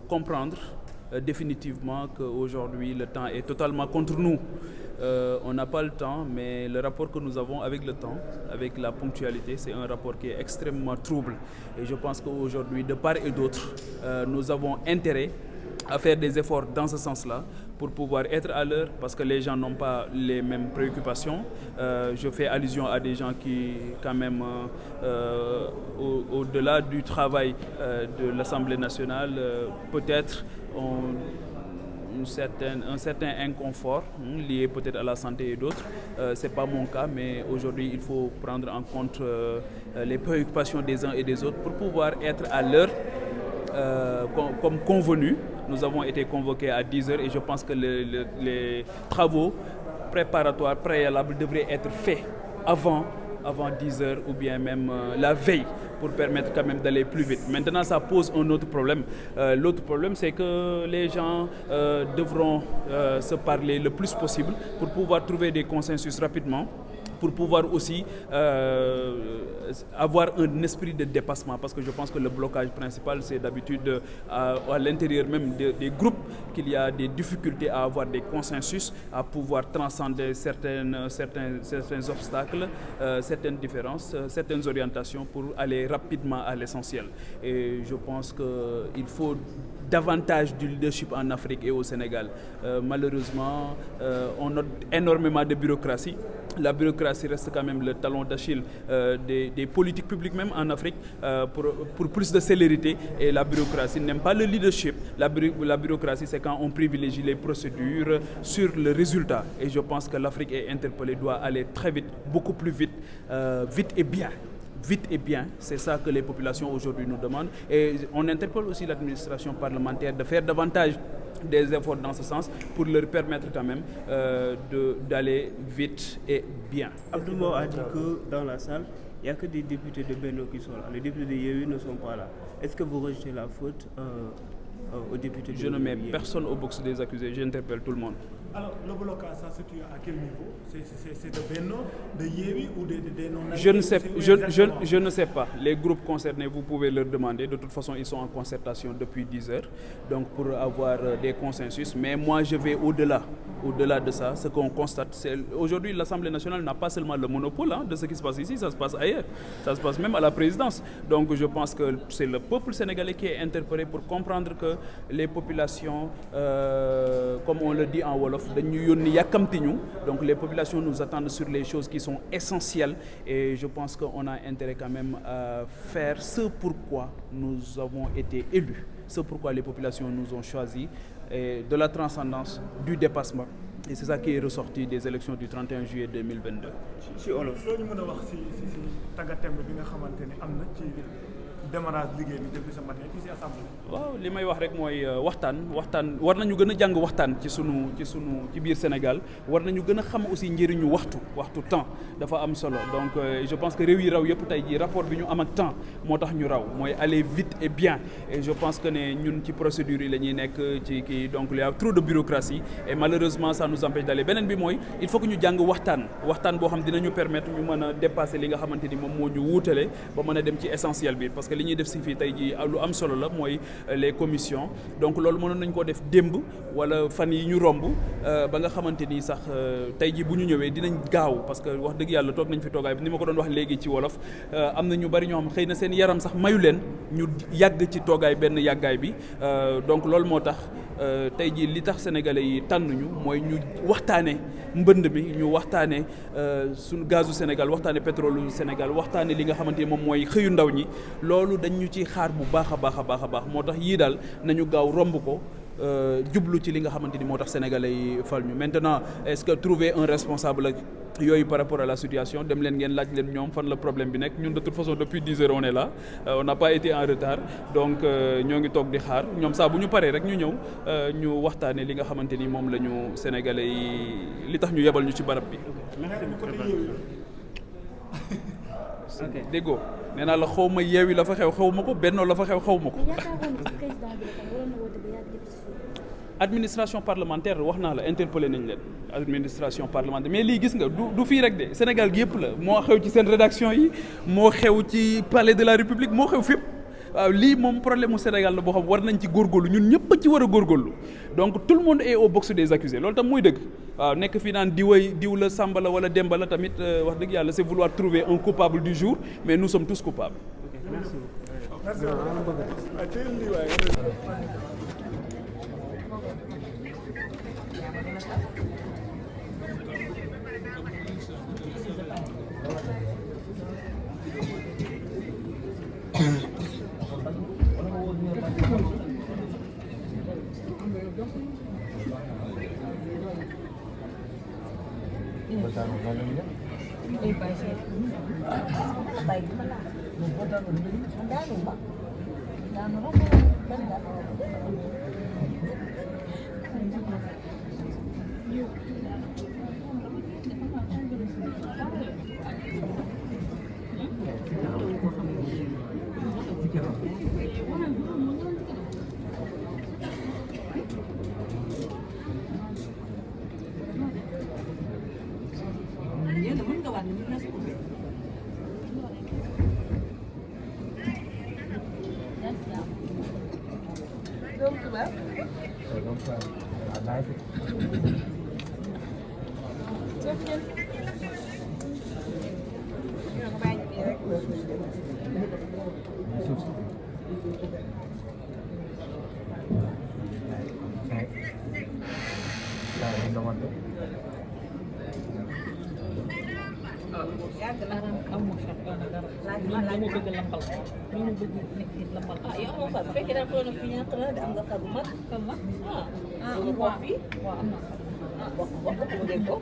comprendre définitivement qu'aujourd'hui le temps est totalement contre nous. On n'a pas le temps, mais le rapport que nous avons avec le temps, avec la ponctualité, c'est un rapport qui est extrêmement trouble. Et je pense qu'aujourd'hui, de part et d'autre, nous avons intérêt à faire des efforts dans ce sens-là pour pouvoir être à l'heure, parce que les gens n'ont pas les mêmes préoccupations. Je fais allusion à des gens qui, quand même, au-delà du travail de l'Assemblée nationale, peut-être ont un certain inconfort lié peut-être à la santé et d'autres. C'est pas mon cas, mais aujourd'hui il faut prendre en compte les préoccupations des uns et des autres pour pouvoir être à l'heure comme convenu. Nous avons été convoqués à 10h et je pense que les travaux préparatoires, préalables devraient être faits avant 10h ou bien même la veille pour permettre quand même d'aller plus vite. Maintenant, ça pose un autre problème. L'autre problème, c'est que les gens devront se parler le plus possible pour pouvoir trouver des consensus rapidement, pour pouvoir aussi avoir un esprit de dépassement, parce que je pense que le blocage principal, c'est d'habitude à l'intérieur même des groupes qu'il y a des difficultés à avoir des consensus, à pouvoir transcender certains obstacles, certaines différences, certaines orientations pour aller rapidement à l'essentiel. Et je pense qu'il faut davantage du leadership en Afrique et au Sénégal. Malheureusement, on note énormément de bureaucratie. La bureaucratie reste quand même le talon d'Achille des politiques publiques même en Afrique pour plus de célérité, et la bureaucratie n'aime pas le leadership. La bureaucratie, c'est quand on privilégie les procédures sur le résultat, et je pense que l'Afrique est interpellée, doit aller très vite, beaucoup plus vite, vite et bien. Vite et bien, c'est ça que les populations aujourd'hui nous demandent, et on interpelle aussi l'administration parlementaire de faire davantage des efforts dans ce sens pour leur permettre quand même d'aller vite et bien. Abdou a dit que dans la salle, il n'y a que des députés de Benno qui sont là. Les députés de Yewwi ne sont pas là. Est-ce que vous rejetez la faute aux députés de Yewwi? Je ne mets personne au box des accusés, j'interpelle tout le monde. Alors, le blocage, ça se situe à quel niveau? C'est de Benno, de Yewwi ou des non-alignés? Je ne sais pas. Les groupes concernés, vous pouvez leur demander. De toute façon, ils sont en concertation depuis 10 heures, donc pour avoir des consensus. Mais moi, je vais au-delà de ça. Ce qu'on constate, c'est aujourd'hui, l'Assemblée nationale n'a pas seulement le monopole de ce qui se passe ici, ça se passe ailleurs. Ça se passe même à la présidence. Donc, je pense que c'est le peuple sénégalais qui est interpellé pour comprendre que les populations, comme on le dit en Wolof, donc les populations nous attendent sur les choses qui sont essentielles, et je pense qu'on a intérêt quand même à faire ce pourquoi nous avons été élus, ce pourquoi les populations nous ont choisis, et de la transcendance, du dépassement. Et c'est ça qui est ressorti des élections du 31 juillet 2022. Si Olof loolu mën a wax si tàggatémbe bi nga xamante ne am na ci démarrage liggéey bi depuis ce matin fii si assemblée. waaw li may wax rek mooy waxtaan war nañu gën a jàng waxtaan ci biir Sénégal, war nañu gën a xam aussi njëriñu waxtu temps dafa am solo. Donc je pense que réew yi raw yëpp tey jii rapport bi ñu am ak temps moo tax ñu raw, mooy aller vite et bien, et je pense que ne ñun ci procédure yi la ñuy nekk ci kii, donc il y a trop de bureaucratie et malheureusement ça nous empêche d'aller. Beneen bi mooy il faut que ñu jàng waxtaan boo xam dinañu permettre ñu mën a dépasser li nga xamante ni moom moo ñu wuutale ba mën a dem ci essentiel bi, parce que li ñuy def si fii tey jii lu am solo la mooy les commissions. Donc loolu mënoon nañ koo def démb wala fan yi ñu romb ba nga xamante ni sax tey jii bu ñu ñëwee dinañ gaaw, parce que wax dëgg yàlla toog nañ fi toogaay ni ma ko doon wax léegi ci wolof, am na ñu bari ñoo xam xëy na seen yaram sax mayu leen ñu yàgg ci toogaay benn yàggaay bi. Donc loolu moo tax tey jii li tax sénégalais yi tànnuñu mooy ñu waxtaane mbënd mi, ñu waxtaane suñu gazu Sénégal, waxtaane pétrole Sénégal, waxtaane li nga xamante ni moom mooy xëyu ndaw ñi. Loolu dañ ñu ci xaar bu baax a baax moo tax yii daal nañu gaaw romb ko jublu ci li nga xamante ni moo tax sénégalais yi fal ñu. Maintenant, est-ce que trouver un responsable yooyu par rapport à la situation, dem leen ngeen laaj leen ñoom fan la problème bi nekk. Ñun de toute façon depuis 10 heures on est là, on n'a pas été en retard, donc ñoo ngi toog di xaar ñoom saa bu ñu paree rek ñu ñëw ñu waxtaane li nga xamante ni moom la ñu sénégalais yi li tax ñu yebal ñu ci barab bi. déggoo nee naa la xaw ma Yewwi la fa xew xaw ma ko, Benno la fa xew xaw ma ko. Administration parlementaire wax naa la interpellé nañ leen, administration parlementaire, mais lii gis nga du fii rek de Sénégal gi yëpp la, moo xew ci seen rédaction yi, moo xew ci palais de la République, moo xew fépp. waaw lii moom problème mu Sénégal la boo xam war nañ ci góorgóorlu ñun ñëpp a ci war a góorgóorlu donc tout le monde est au box des accusés loolu tam muy dëgg waaw nekk fii naan diw la Samba la wala Demba la tamit wax dëgg yàlla c'est vouloir trouver un coupable du jour mais nous sommes tous coupables. Merci. laaj ma bëgg lambal ñu mu bëgg nekk ci lambal yow moo fa fekkee daal ko fi ñaata la am nga xar bu mag kan la am wax fii waaw am na wax ko dégg ko